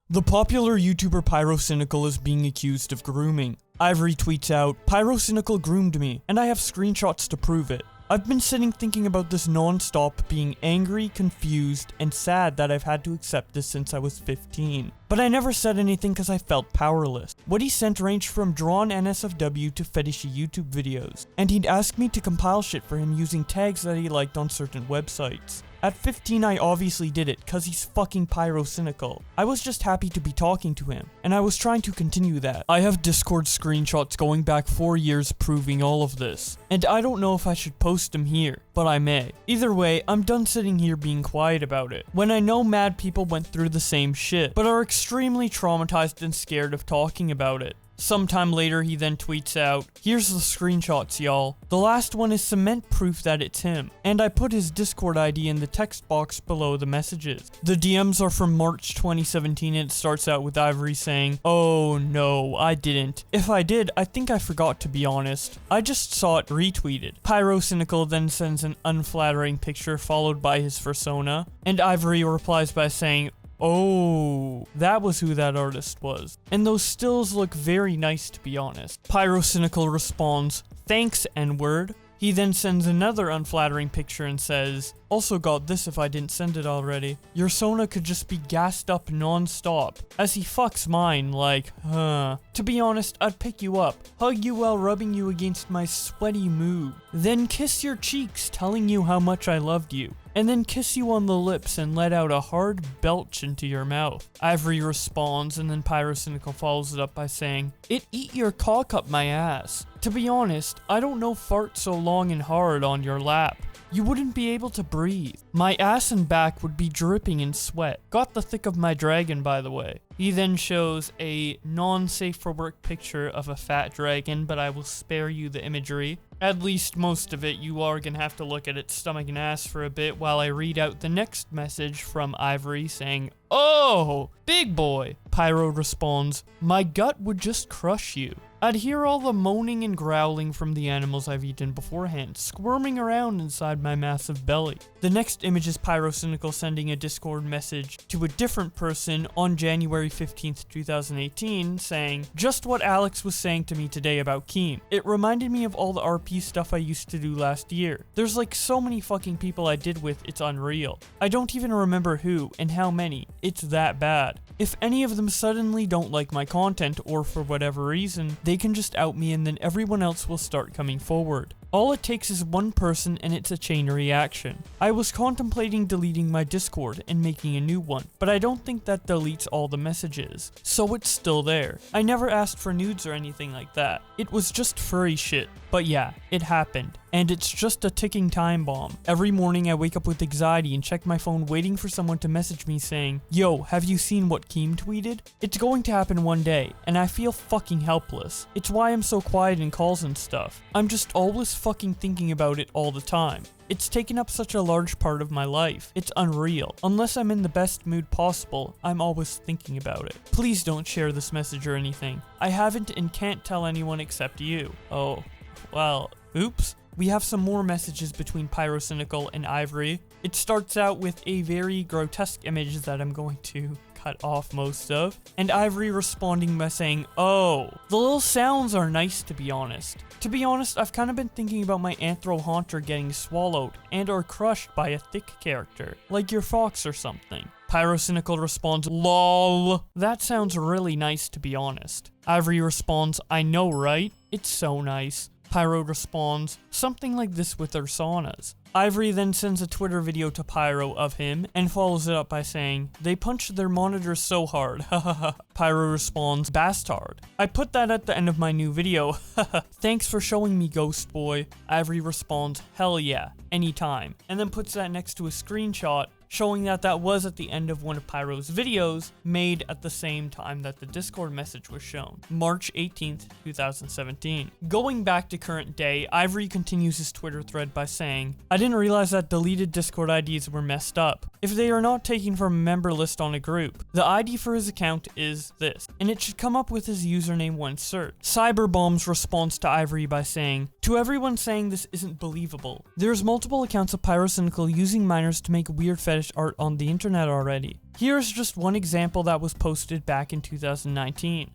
The popular YouTuber Pyrocynical is being accused of grooming. Ivory tweets out, "Pyrocynical groomed me, and I have screenshots to prove it. I've been sitting thinking about this non-stop, being angry, confused, and sad that I've had to accept this since I was 15. But I never said anything because I felt powerless." What he sent ranged from drawn NSFW to fetishy YouTube videos, and he'd ask me to compile shit for him using tags that he liked on certain websites. At 15, I obviously did it, cause he's fucking Pyrocynical. I was just happy to be talking to him, and I was trying to continue that. I have Discord screenshots going back 4 years proving all of this, and I don't know if I should post them here, but I may. Either way, I'm done sitting here being quiet about it, when I know mad people went through the same shit, but are extremely traumatized and scared of talking about it. Sometime later, he then tweets out, "Here's the screenshots, y'all. The last one is cement proof that it's him, and I put his Discord ID in the text box below the messages." The DMs are from March 2017 and it starts out with Ivory saying, "Oh no, I didn't. If I did, I think I forgot, to be honest. I just saw it retweeted." Pyrocynical then sends an unflattering picture followed by his persona, and Ivory replies by saying, "Oh, that was who that artist was. And those stills look very nice, to be honest." Pyrocynical responds, "Thanks, N-word." He then sends another unflattering picture and says, "Also got this if I didn't send it already. Your Sona could just be gassed up non-stop, as he fucks mine, like, huh. To be honest, I'd pick you up, hug you while rubbing you against my sweaty moo, then kiss your cheeks telling you how much I loved you, and then kiss you on the lips and let out a hard belch into your mouth." Ivory responds, and then Pyrocynical follows it up by saying, "It eat your cock up my ass. To be honest, I don't know fart so long and hard on your lap. You wouldn't be able to breathe. My ass and back would be dripping in sweat. Got the thick of my dragon, by the way." He then shows a non-safe for work picture of a fat dragon, but I will spare you the imagery. At least most of it. You are gonna have to look at its stomach and ass for a bit while I read out the next message from Ivory saying, "Oh, big boy." Pyro responds, "My gut would just crush you. I'd hear all the moaning and growling from the animals I've eaten beforehand, squirming around inside my massive belly." The next image is Pyrocynical sending a Discord message to a different person on January 15th, 2018, saying, "Just what Alex was saying to me today about Keem. It reminded me of all the RP stuff I used to do last year. There's like so many fucking people I did with, it's unreal. I don't even remember who and how many. It's that bad. If any of them suddenly don't like my content or for whatever reason, they can just out me and then everyone else will start coming forward. All it takes is one person and it's a chain reaction. I was contemplating deleting my Discord and making a new one, but I don't think that deletes all the messages, so it's still there. I never asked for nudes or anything like that. It was just furry shit. But yeah, it happened. And it's just a ticking time bomb. Every morning I wake up with anxiety and check my phone waiting for someone to message me saying, 'Yo, have you seen what Keem tweeted?' It's going to happen one day, and I feel fucking helpless. It's why I'm so quiet in calls and stuff. I'm just always fucking thinking about it all the time. It's taken up such a large part of my life. It's unreal. Unless I'm in the best mood possible, I'm always thinking about it. Please don't share this message or anything. I haven't and can't tell anyone except you." Oh, well, oops. We have some more messages between Pyrocynical and Ivory. It starts out with a very grotesque image that I'm going to cut off most of, and Ivory responding by saying, "Oh, the little sounds are nice, to be honest. To be honest, I've kind of been thinking about my Anthro Haunter getting swallowed and or crushed by a thick character, like your fox or something." Pyrocynical responds, "Lol. That sounds really nice, to be honest." Ivory responds, "I know, right? It's so nice." Pyro responds, "Something like this with Ursanas." Ivory then sends a Twitter video to Pyro of him and follows it up by saying, "They punched their monitors so hard, hahaha." Pyro responds, "Bastard. I put that at the end of my new video, haha. Thanks for showing me, Ghost Boy." Ivory responds, "Hell yeah, anytime," and then puts that next to a screenshot showing that that was at the end of one of Pyro's videos made at the same time that the Discord message was shown, March 18th, 2017. Going back to current day, Ivory continues his Twitter thread by saying, "I didn't realize that deleted Discord IDs were messed up. If they are not taken from a member list on a group, the ID for his account is this, and it should come up with his username when searched." Cyberbomb's response to Ivory by saying, To everyone saying this isn't believable, there's multiple accounts of Pyrocynical using minors to make weird fetish art on the internet already. Here's just one example that was posted back in 2019.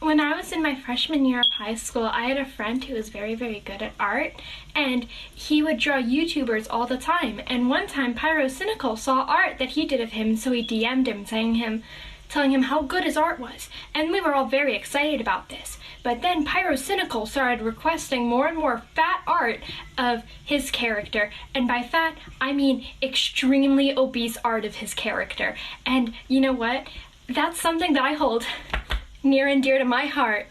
When I was in my freshman year of high school, I had a friend who was very, very good at art, and he would draw YouTubers all the time. And one time, Pyrocynical saw art that he did of him, so he DM'd him, telling him how good his art was. And we were all very excited about this. But then Pyrocynical started requesting more and more fat art of his character. And by fat, I mean extremely obese art of his character. And you know what? That's something that I hold near and dear to my heart.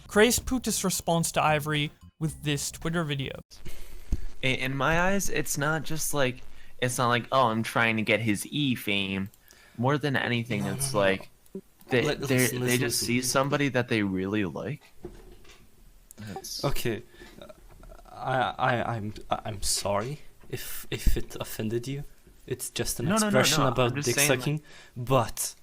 Craze put his response to Ivory with this Twitter video. In my eyes, it's not like, oh, I'm trying to get his fame. More than anything, it's like they just see somebody that they really like. Okay, I'm sorry if it offended you. It's just an expression about dick sucking, but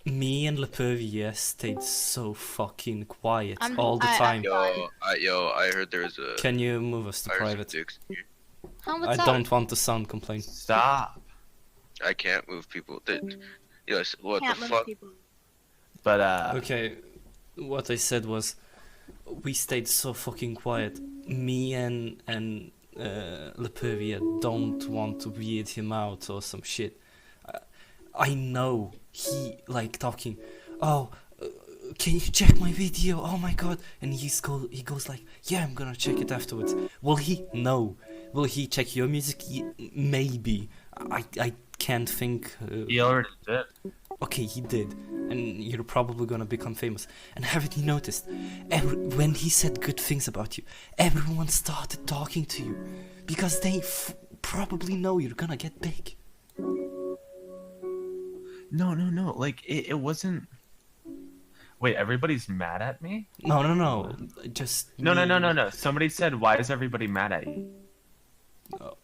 me and Lepervier stayed so fucking quiet all the time. Yo, I heard there's a. Can you move us to private? I What's don't want the sound complaint. Stop. I can't move people. Yes, what the fuck? But Okay, what I said was, we stayed so fucking quiet. Me and Lepervier don't want to weird him out or some shit. I know he like talking. Oh, can you check my video? Oh my god! And he goes like, yeah, I'm gonna check it afterwards. Will he? No. Will he check your music? Maybe. I can't think. He already did. Okay, he did, and you're probably gonna become famous. And haven't you noticed? When he said good things about you, everyone started talking to you because they probably know you're gonna get big. No. Like it wasn't. Wait, everybody's mad at me? No. Just no. Somebody said, "Why is everybody mad at you?" Oh.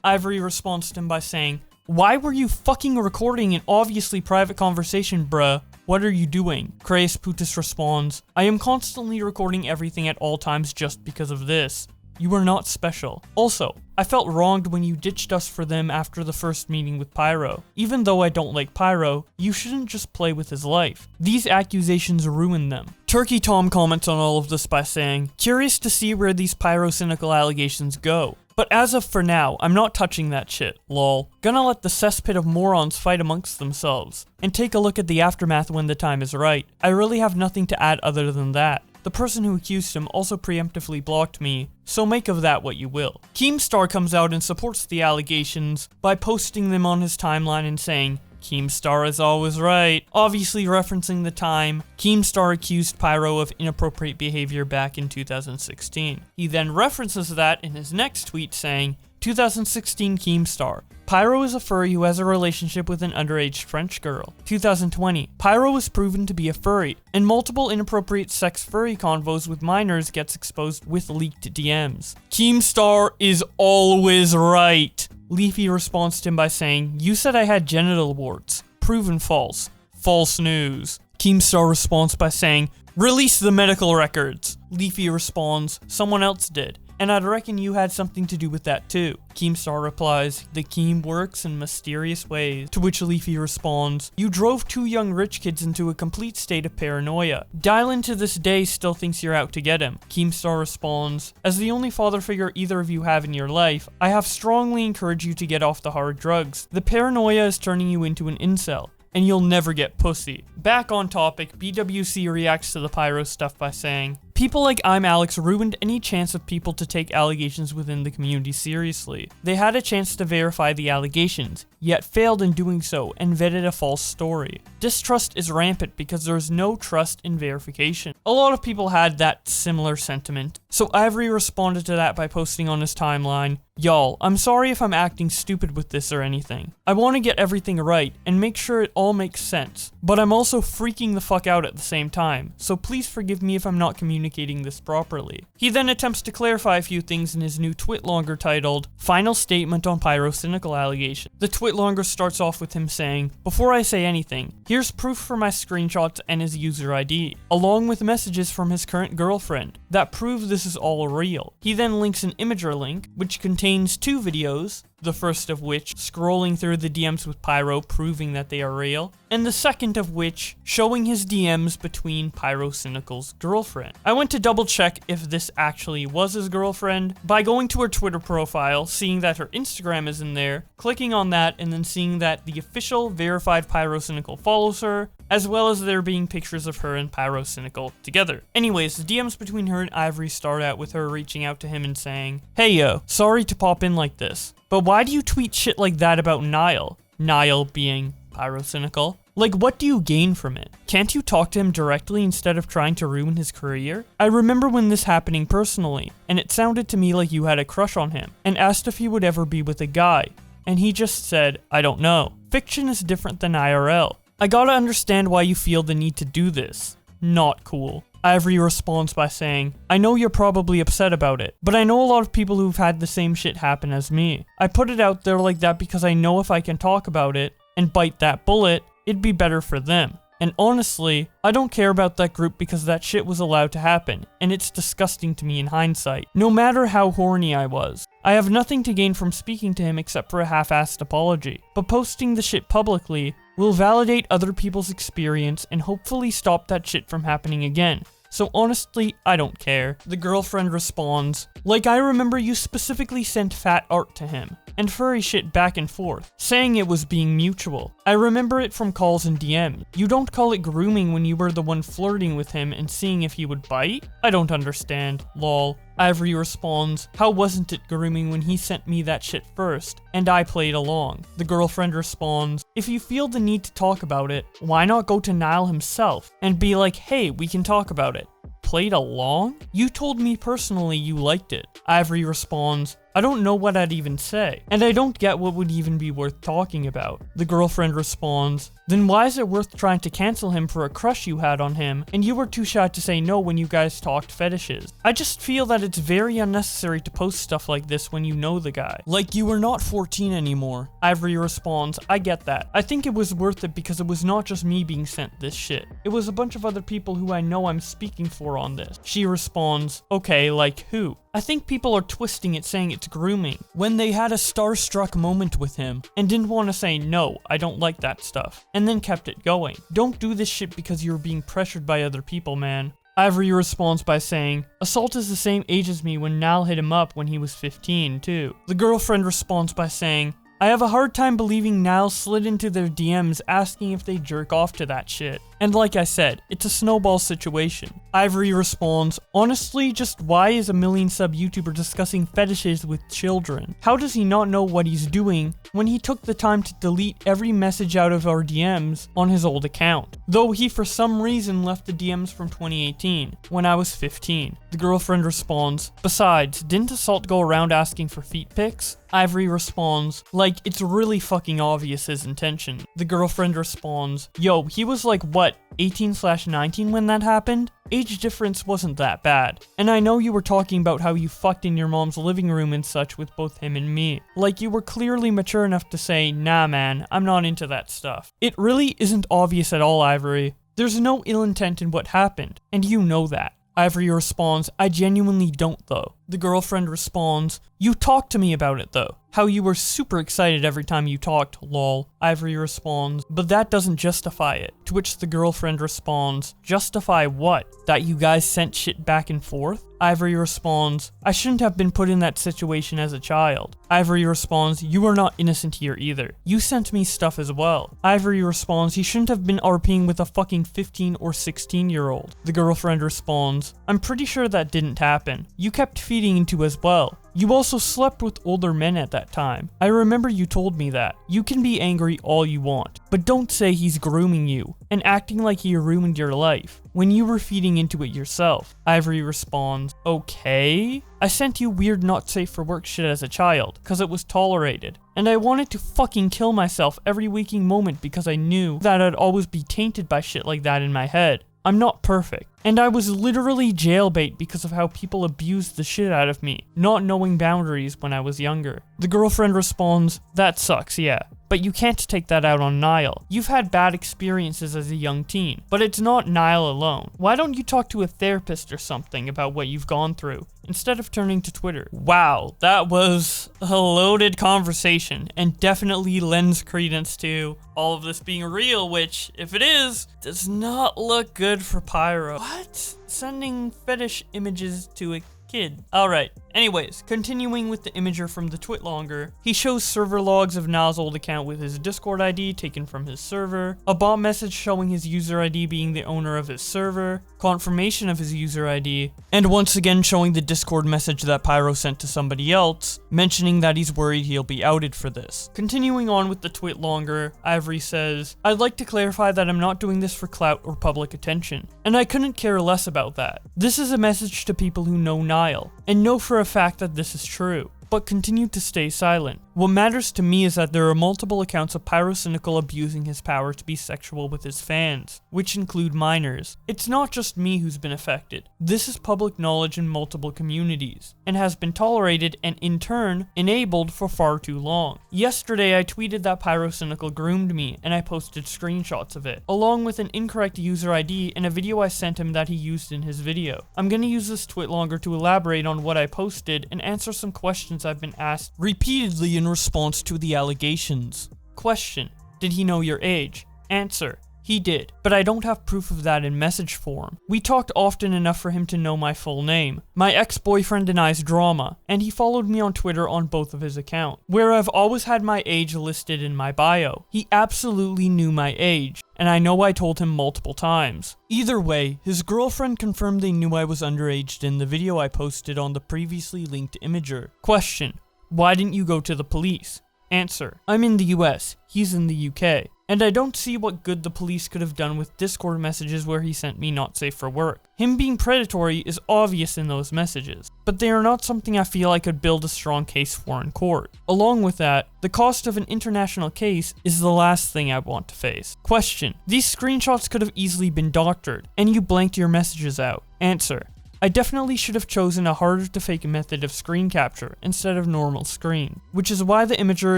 Ivory responds to him by saying, "Why were you fucking recording an obviously private conversation, bruh? What are you doing?" Craze Putis responds, "I am constantly recording everything at all times just because of this. You are not special. Also, I felt wronged when you ditched us for them after the first meeting with Pyro. Even though I don't like Pyro, you shouldn't just play with his life. These accusations ruin them." Turkey Tom comments on all of this by saying, "Curious to see where these Pyrocynical allegations go. But as of for now, I'm not touching that shit, lol. Gonna let the cesspit of morons fight amongst themselves. And take a look at the aftermath when the time is right. I really have nothing to add other than that. The person who accused him also preemptively blocked me, so make of that what you will." Keemstar comes out and supports the allegations by posting them on his timeline and saying, "Keemstar is always right," obviously referencing the time Keemstar accused Pyro of inappropriate behavior back in 2016. He then references that in his next tweet saying, 2016 Keemstar. Pyro is a furry who has a relationship with an underage French girl. 2020. Pyro was proven to be a furry, and multiple inappropriate sex furry convos with minors gets exposed with leaked DMs. Keemstar is always right. Leafy responds to him by saying, "You said I had genital warts. Proven false. False news." Keemstar responds by saying, "Release the medical records." Leafy responds, "Someone else did. And I'd reckon you had something to do with that too." Keemstar replies, "The Keem works in mysterious ways." To which Leafy responds, "You drove two young rich kids into a complete state of paranoia. Dylan to this day still thinks you're out to get him." Keemstar responds, "As the only father figure either of you have in your life, I have strongly encouraged you to get off the hard drugs. The paranoia is turning you into an incel. And you'll never get pussy." Back on topic, BWC reacts to the Pyro stuff by saying, "People like I'm Alex ruined any chance of people to take allegations within the community seriously. They had a chance to verify the allegations, yet failed in doing so and vetted a false story. Distrust is rampant because there is no trust in verification." A lot of people had that similar sentiment, so Ivory responded to that by posting on his timeline, "Y'all, I'm sorry if I'm acting stupid with this or anything. I want to get everything right and make sure it all makes sense, but I'm also freaking the fuck out at the same time, so please forgive me if I'm not communicating communicating this properly. He then attempts to clarify a few things in his new twitlonger titled, Final Statement on Pyrocynical Allegation. The twitlonger starts off with him saying, before I say anything, here's proof for my screenshots and his user ID, along with messages from his current girlfriend that prove this is all real. He then links an Imager link, which contains 2 videos, the first of which scrolling through the DMs with Pyro proving that they are real, and the second of which showing his DMs between Pyrocynical's girlfriend. I went to double check if this actually was his girlfriend by going to her Twitter profile, seeing that her Instagram is in there, clicking on that, and then seeing that the official verified Pyrocynical follows her, as well as there being pictures of her and Pyrocynical together. Anyways, the DMs between her and Ivory start out with her reaching out to him and saying, hey yo, sorry to pop in like this, but why do you tweet shit like that about Niall? Niall being Pyrocynical. Like, what do you gain from it? Can't you talk to him directly instead of trying to ruin his career? I remember when this happening personally, and it sounded to me like you had a crush on him, and asked if he would ever be with a guy, and he just said, I don't know. Fiction is different than IRL. I gotta understand why you feel the need to do this. Not cool. Ivory responds by saying, I know you're probably upset about it, but I know a lot of people who've had the same shit happen as me. I put it out there like that because I know if I can talk about it and bite that bullet, it'd be better for them. And honestly, I don't care about that group because that shit was allowed to happen, and it's disgusting to me in hindsight, no matter how horny I was. I have nothing to gain from speaking to him except for a half-assed apology, but posting the shit publicly will validate other people's experience and hopefully stop that shit from happening again. So honestly, I don't care. The girlfriend responds, like I remember you specifically sent fat art to him, and furry shit back and forth, saying it was being mutual. I remember it from calls and DMs. You don't call it grooming when you were the one flirting with him and seeing if he would bite? I don't understand, lol. Ivory responds, how wasn't it grooming when he sent me that shit first, and I played along? The girlfriend responds, if you feel the need to talk about it, why not go to Niall himself, and be like, hey, we can talk about it. Played along? You told me personally you liked it. Ivory responds, I don't know what I'd even say, and I don't get what would even be worth talking about. The girlfriend responds, then why is it worth trying to cancel him for a crush you had on him, and you were too shy to say no when you guys talked fetishes? I just feel that it's very unnecessary to post stuff like this when you know the guy. Like you were not 14 anymore. Ivory responds, I get that. I think it was worth it because it was not just me being sent this shit. It was a bunch of other people who I know I'm speaking for on this. She responds, okay, like who? I think people are twisting it saying it's grooming, when they had a starstruck moment with him, and didn't want to say no, I don't like that stuff, and then kept it going. Don't do this shit because you're being pressured by other people, man. Ivory responds by saying, Assault is the same age as me when Niall hit him up when he was 15, too. The girlfriend responds by saying, I have a hard time believing Niall slid into their DMs asking if they jerk off to that shit. And like I said, it's a snowball situation. Ivory responds, honestly, just why is a million sub YouTuber discussing fetishes with children? How does he not know what he's doing when he took the time to delete every message out of our DMs on his old account? Though he for some reason left the DMs from 2018, when I was 15. The girlfriend responds, besides, didn't Assault go around asking for feet pics? Ivory responds, like, it's really fucking obvious his intention. The girlfriend responds, yo, he was like, what, 18/19 when that happened? Age difference wasn't that bad. And I know you were talking about how you fucked in your mom's living room and such with both him and me. Like you were clearly mature enough to say, nah man, I'm not into that stuff. It really isn't obvious at all, Ivory. There's no ill intent in what happened, and you know that. Ivory responds, I genuinely don't though. The girlfriend responds, you talked to me about it though. How you were super excited every time you talked, lol. Ivory responds, but that doesn't justify it. To which the girlfriend responds, justify what? That you guys sent shit back and forth? Ivory responds, I shouldn't have been put in that situation as a child. Ivory responds, you are not innocent here either. You sent me stuff as well. Ivory responds, he shouldn't have been RPing with a fucking 15 or 16-year-old. The girlfriend responds, I'm pretty sure that didn't happen. You kept feeding into as well. You also slept with older men at that time. I remember you told me that. You can be angry all you want, but don't say he's grooming you and acting like he ruined your life when you were feeding into it yourself. Ivory responds, okay? I sent you weird not safe for work shit as a child, cause it was tolerated. And I wanted to fucking kill myself every waking moment because I knew that I'd always be tainted by shit like that in my head. I'm not perfect. And I was literally jailbait because of how people abused the shit out of me, not knowing boundaries when I was younger. The girlfriend responds, that sucks, yeah. But you can't take that out on Niall. You've had bad experiences as a young teen, but it's not Niall alone. Why don't you talk to a therapist or something about what you've gone through, instead of turning to Twitter? Wow, that was a loaded conversation, and definitely lends credence to all of this being real, which, if it is, does not look good for Pyro. What? Sending fetish images to a kid. Alright, anyways, continuing with the imager from the twitlonger, he shows server logs of Niall's old account with his Discord ID taken from his server, a bot message showing his user ID being the owner of his server, confirmation of his user ID, and once again showing the Discord message that Pyro sent to somebody else, mentioning that he's worried he'll be outed for this. Continuing on with the twitlonger, Ivory says, I'd like to clarify that I'm not doing this for clout or public attention, and I couldn't care less about that. This is a message to people who know Niall, and know for a fact that this is true, but continue to stay silent. What matters to me is that there are multiple accounts of Pyrocynical abusing his power to be sexual with his fans, which include minors. It's not just me who's been affected. This is public knowledge in multiple communities, and has been tolerated and in turn enabled for far too long. Yesterday I tweeted that Pyrocynical groomed me, and I posted screenshots of it, along with an incorrect user ID and a video I sent him that he used in his video. I'm gonna use this twitlonger to elaborate on what I posted and answer some questions I've been asked repeatedly in response to the allegations. Question: did he know your age? Answer: he did, but I don't have proof of that in message form. We talked often enough for him to know my full name. My ex-boyfriend denies drama, and he followed me on Twitter on both of his accounts, where I've always had my age listed in my bio. He absolutely knew my age, and I know I told him multiple times. Either way, his girlfriend confirmed they knew I was underage in the video I posted on the previously linked imager. Question: why didn't you go to the police? Answer: I'm in the US, he's in the UK, and I don't see what good the police could have done with Discord messages where he sent me not safe for work. Him being predatory is obvious in those messages, but they are not something I feel I could build a strong case for in court. Along with that, the cost of an international case is the last thing I want to face. Question: these screenshots could have easily been doctored, and you blanked your messages out. Answer: I definitely should have chosen a harder to fake method of screen capture instead of normal screen, which is why the imager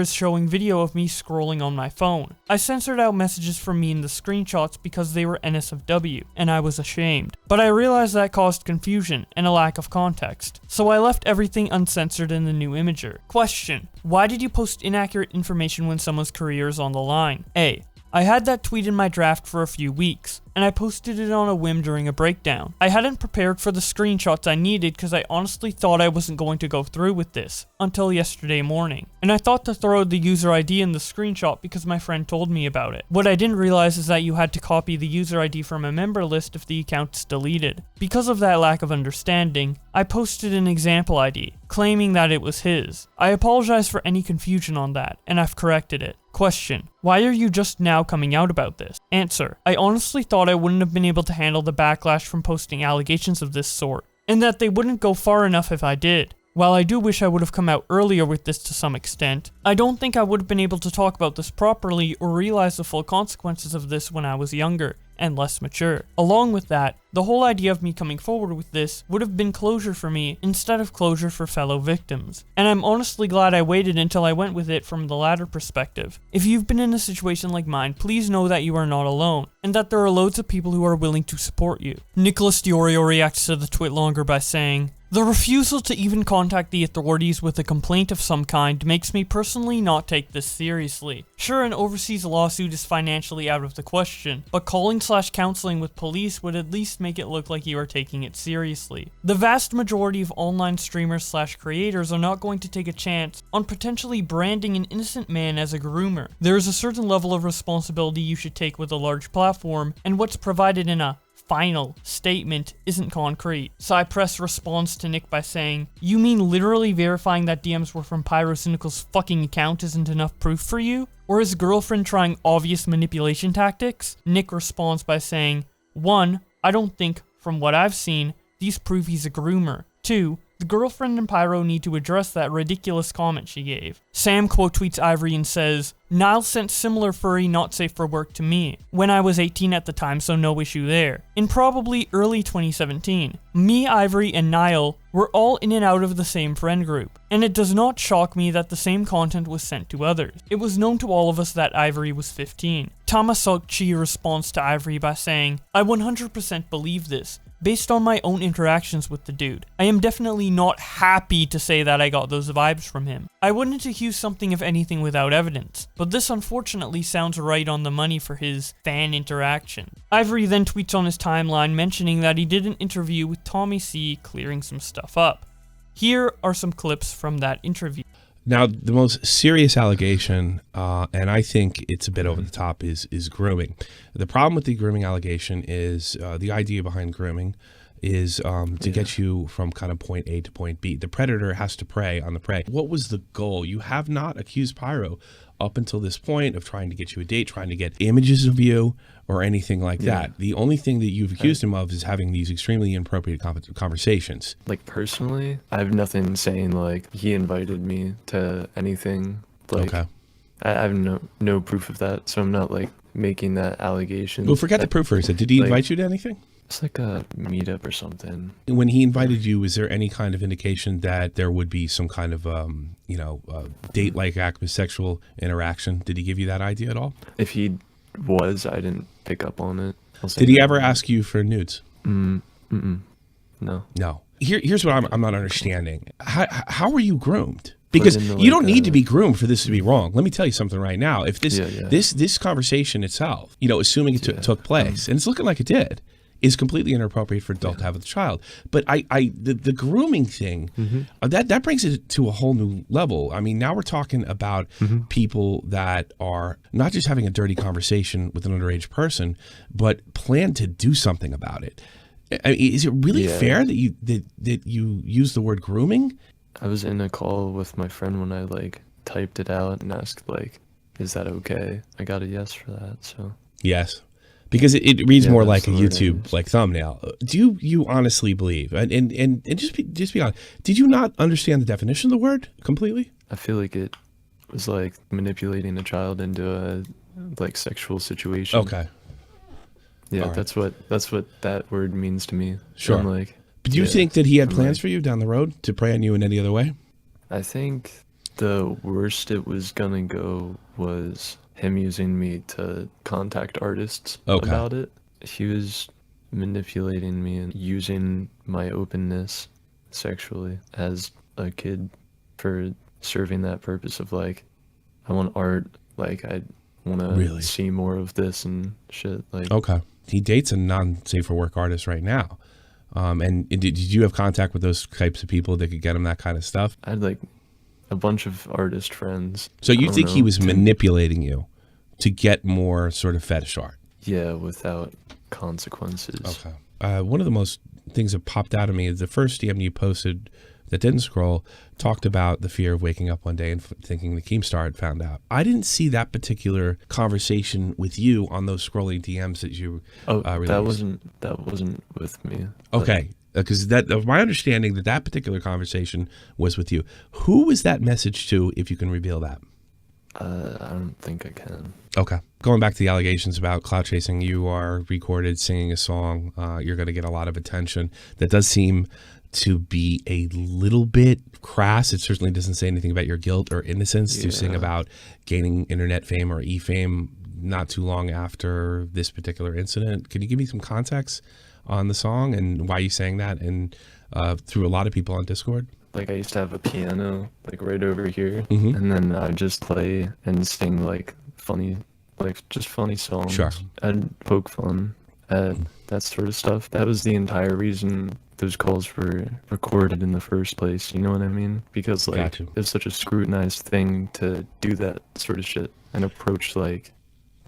is showing video of me scrolling on my phone. I censored out messages from me in the screenshots because they were NSFW, and I was ashamed. But I realized that caused confusion and a lack of context, so I left everything uncensored in the new imager. Question: why did you post inaccurate information when someone's career is on the line? A: I had that tweet in my draft for a few weeks, and I posted it on a whim during a breakdown. I hadn't prepared for the screenshots I needed because I honestly thought I wasn't going to go through with this until yesterday morning. And I thought to throw the user ID in the screenshot because my friend told me about it. What I didn't realize is that you had to copy the user ID from a member list if the account's deleted. Because of that lack of understanding, I posted an example ID, claiming that it was his. I apologize for any confusion on that, and I've corrected it. Question: why are you just now coming out about this? Answer: I honestly thought I wouldn't have been able to handle the backlash from posting allegations of this sort, and that they wouldn't go far enough if I did. While I do wish I would have come out earlier with this to some extent, I don't think I would have been able to talk about this properly or realize the full consequences of this when I was younger and less mature. Along with that, the whole idea of me coming forward with this would have been closure for me instead of closure for fellow victims. And I'm honestly glad I waited until I went with it from the latter perspective. If you've been in a situation like mine, please know that you are not alone, and that there are loads of people who are willing to support you. Nicholas Diorio reacts to the twitlonger by saying, the refusal to even contact the authorities with a complaint of some kind makes me personally not take this seriously. Sure, an overseas lawsuit is financially out of the question, but calling/counseling with police would at least make it look like you are taking it seriously. The vast majority of online streamers/creators are not going to take a chance on potentially branding an innocent man as a groomer. There is a certain level of responsibility you should take with a large platform, and what's provided in a final statement isn't concrete. Cypress responds to Nick by saying, you mean literally verifying that DMs were from Pyrocynical's fucking account isn't enough proof for you? Or his girlfriend trying obvious manipulation tactics? Nick responds by saying, 1, I don't think, from what I've seen, these prove he's a groomer. 2, the girlfriend and Pyro need to address that ridiculous comment she gave. Sam quote tweets Ivory and says, Niall sent similar furry not safe for work to me, when I was 18 at the time, so no issue there. In probably early 2017, me, Ivory, and Niall were all in and out of the same friend group, and it does not shock me that the same content was sent to others. It was known to all of us that Ivory was 15. Tamasuchi responds to Ivory by saying, "I 100% believe this, based on my own interactions with the dude. I am definitely not happy to say that I got those vibes from him. I wouldn't accuse something of anything without evidence, but this unfortunately sounds right on the money for his fan interaction." Ivory then tweets on his timeline mentioning that he did an interview with Tommy C clearing some stuff up. Here are some clips from that interview. Now, the most serious allegation, and I think it's a bit over the top, is grooming. The problem with the grooming allegation is the idea behind grooming is to get you from kind of point A to point B. The predator has to prey on the prey. What was the goal? You have not accused Pyro up until this point of trying to get you a date, trying to get images of you or anything like that. The only thing that you've accused him of is having these extremely inappropriate conversations. Like, personally, I have nothing saying, like, he invited me to anything. Like, Okay. I have no proof of that, so I'm not, like, making that allegation. Well, forget the proof for a second. Did he invite you to anything? It's like a meetup or something. When he invited you, was there any kind of indication that there would be some kind of, date-like act with sexual interaction? Did he give you that idea at all? If he was, I didn't pick up on it. Did he ever ask you for nudes? No. No. Here's what I'm not understanding. How were you groomed? Because in the, you don't need to be groomed for this to be wrong. Let me tell you something right now. If this this conversation itself, assuming it took place, and it's looking like it did, is completely inappropriate for an adult to have with a child. But the grooming thing, that brings it to a whole new level. I mean, now we're talking about people that are not just having a dirty conversation with an underage person, but plan to do something about it. I mean, is it really fair that you use the word grooming? I was in a call with my friend when I, like, typed it out and asked, like, is that okay? I got a yes for that, so. Yes. Because it reads more like a YouTube like thumbnail. Do you honestly believe? And just be honest. Did you not understand the definition of the word completely? I feel like it was like manipulating a child into a like sexual situation. Okay. Yeah, right. that's what that word means to me. Sure. I'm like, But do you think that he had plans for you down the road to prey on you in any other way? I think the worst it was gonna go was him using me to contact artists about it. He was manipulating me and using my openness sexually as a kid for serving that purpose of, like, I want art, like, I want to see more of this and shit. Like, okay. He dates a non-safe for work artist right now. And did you have contact with those types of people that could get him that kind of stuff? I had, like, a bunch of artist friends. So you think he was manipulating you to get more sort of fetish art? Yeah, without consequences. Okay. One of the most things that popped out of me is the first DM you posted that didn't scroll talked about the fear of waking up one day and thinking the Keemstar had found out. I didn't see that particular conversation with you on those scrolling DMs that you released. That wasn't with me. Okay. Because of my understanding that particular conversation was with you. Who was that message to, if you can reveal that? I don't think I can. Okay. Going back to the allegations about clout chasing, you are recorded singing a song. You're going to get a lot of attention. That does seem to be a little bit crass. It certainly doesn't say anything about your guilt or innocence to sing about gaining internet fame or e-fame not too long after this particular incident. Can you give me some context on the song and why you sang that and through a lot of people on Discord? Like, I used to have a piano, like, right over here, and then I'd just play and sing, like, funny songs. Sure. I'd poke fun at that sort of stuff. That was the entire reason those calls were recorded in the first place, you know what I mean? Because, like, it's such a scrutinized thing to do that sort of shit and approach, like,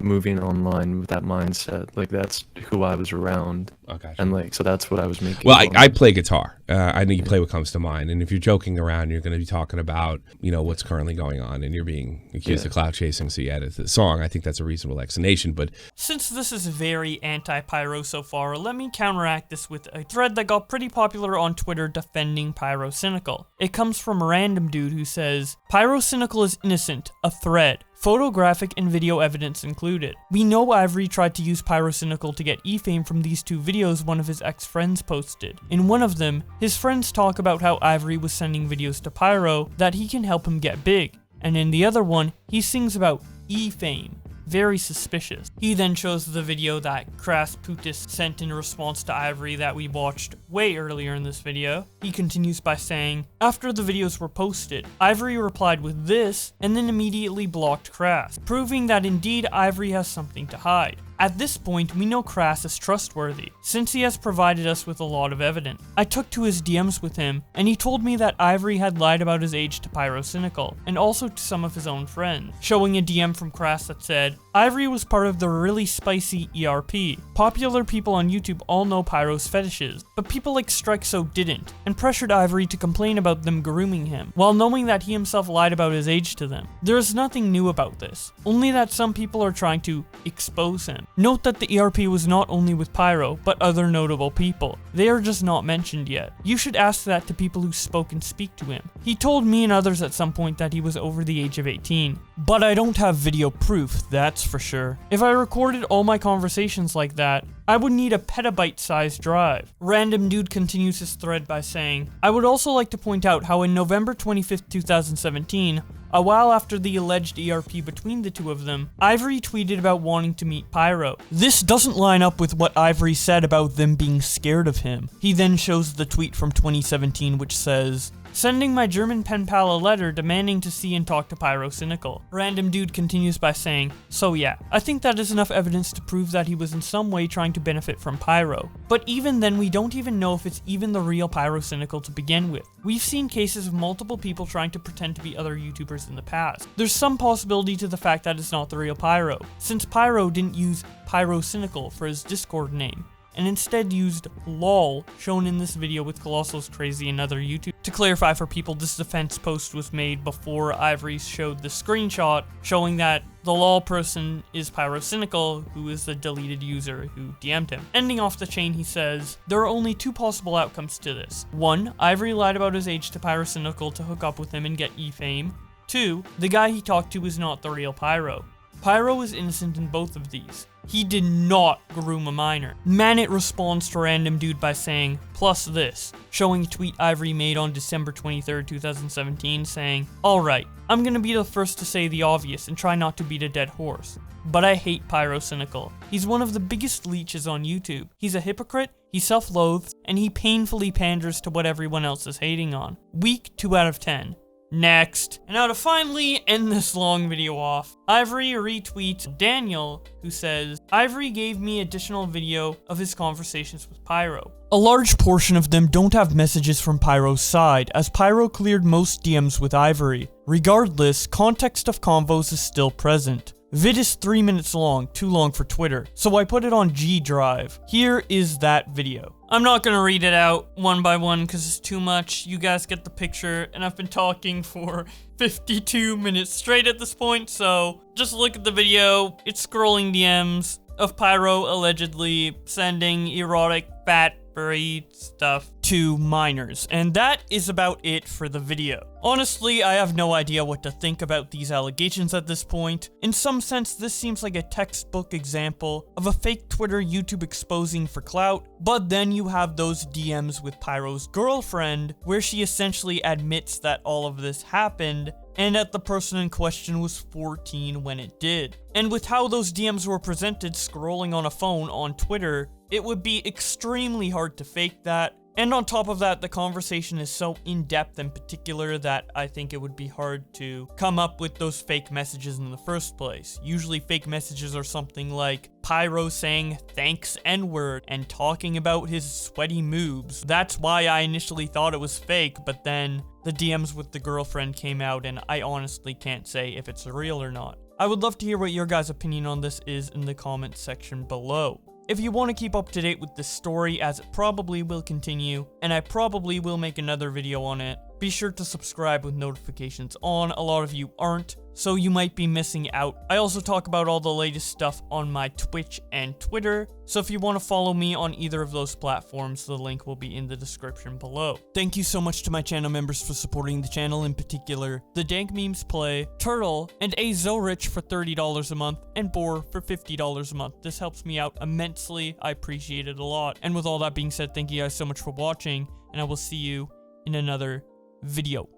moving online with that mindset. Like, that's who I was around. Okay. And, like, so that's what I was making. Well, I play guitar. I know you play what comes to mind. And if you're joking around, you're going to be talking about, what's currently going on, and you're being accused of clout chasing, so you added the song. I think that's a reasonable explanation. But since this is very anti-Pyro so far, let me counteract this with a thread that got pretty popular on Twitter defending Pyrocynical. It comes from a random dude who says, "Pyrocynical is innocent, a thread. photographic and video evidence included. We know Ivory tried to use Pyrocynical to get e-fame from these 2 videos one of his ex-friends posted. In one of them, his friends talk about how Ivory was sending videos to Pyro that he can help him get big, and in the other one, he sings about e-fame. Very suspicious. He then shows the video that Crass Putis sent in response to Ivory that we watched way earlier in this video. He continues by saying, after the videos were posted, Ivory replied with this and then immediately blocked Crass, proving that indeed Ivory has something to hide. At this point, we know Crass is trustworthy, since he has provided us with a lot of evidence. I took to his DMs with him, and he told me that Ivory had lied about his age to Pyrocynical, and also to some of his own friends, showing a DM from Crass that said, Ivory was part of the really spicy ERP. Popular people on YouTube all know Pyro's fetishes, but people like StrikeSo didn't, and pressured Ivory to complain about them grooming him, while knowing that he himself lied about his age to them. There is nothing new about this, only that some people are trying to expose him. Note that the ERP was not only with Pyro, but other notable people. They are just not mentioned yet. You should ask that to people who spoke and speak to him. He told me and others at some point that he was over the age of 18. But I don't have video proof, that's for sure. If I recorded all my conversations like that, I would need a petabyte-sized drive. Random Dude continues his thread by saying, I would also like to point out how in November 25th, 2017, a while after the alleged ERP between the 2 of them, Ivory tweeted about wanting to meet Pyro. This doesn't line up with what Ivory said about them being scared of him. He then shows the tweet from 2017 which says, sending my German pen pal a letter demanding to see and talk to Pyrocynical. Random Dude continues by saying, so yeah, I think that is enough evidence to prove that he was in some way trying to benefit from Pyro. But even then, we don't even know if it's even the real Pyrocynical to begin with. We've seen cases of multiple people trying to pretend to be other YouTubers in the past. There's some possibility to the fact that it's not the real Pyro, since Pyro didn't use Pyrocynical for his Discord name, and instead used LOL, shown in this video with Colossal's Crazy and other YouTube. To clarify for people, this defense post was made before Ivory showed the screenshot showing that the LOL person is Pyrocynical, who is the deleted user who DM'd him. Ending off the chain, he says, there are only 2 possible outcomes to this. 1, Ivory lied about his age to Pyrocynical to hook up with him and get e-fame. 2, the guy he talked to is not the real Pyro. Pyro is innocent in both of these. He did not groom a minor. Manit responds to Random Dude by saying, plus this, showing a tweet Ivory made on December 23rd, 2017 saying, alright, I'm gonna be the first to say the obvious and try not to beat a dead horse, but I hate Pyrocynical. He's one of the biggest leeches on YouTube. He's a hypocrite, he self-loathes, and he painfully panders to what everyone else is hating on. Weak 2 out of 10. Next. And now to finally end this long video off, Ivory retweets Daniel, who says, Ivory gave me additional video of his conversations with Pyro. A large portion of them don't have messages from Pyro's side, as Pyro cleared most DMs with Ivory. Regardless, context of convos is still present. Vid is 3 minutes long, too long for Twitter, so I put it on G Drive. Here is that video. I'm not gonna read it out one by one because it's too much. You guys get the picture, and I've been talking for 52 minutes straight at this point, so just look at the video. It's scrolling DMs of Pyro allegedly sending erotic fat furry stuff to minors, and that is about it for the video. Honestly, I have no idea what to think about these allegations at this point. In some sense, this seems like a textbook example of a fake Twitter YouTube exposing for clout, but then you have those DMs with Pyro's girlfriend, where she essentially admits that all of this happened, and that the person in question was 14 when it did. And with how those DMs were presented scrolling on a phone on Twitter, it would be extremely hard to fake that. And on top of that, the conversation is so in-depth and particular that I think it would be hard to come up with those fake messages in the first place. Usually fake messages are something like Pyro saying thanks N-word and talking about his sweaty moves. That's why I initially thought it was fake, but then the DMs with the girlfriend came out and I honestly can't say if it's real or not. I would love to hear what your guys' opinion on this is in the comments section below. If you want to keep up to date with this story, as it probably will continue, and I probably will make another video on it, be sure to subscribe with notifications on. A lot of you aren't, so you might be missing out. I also talk about all the latest stuff on my Twitch and Twitter, so if you want to follow me on either of those platforms, the link will be in the description below. Thank you so much to my channel members for supporting the channel, in particular the Dank Memes Play, Turtle, and A Zolrich for $30 a month, and Boar for $50 a month. This helps me out immensely. I appreciate it a lot. And with all that being said, thank you guys so much for watching, and I will see you in another video.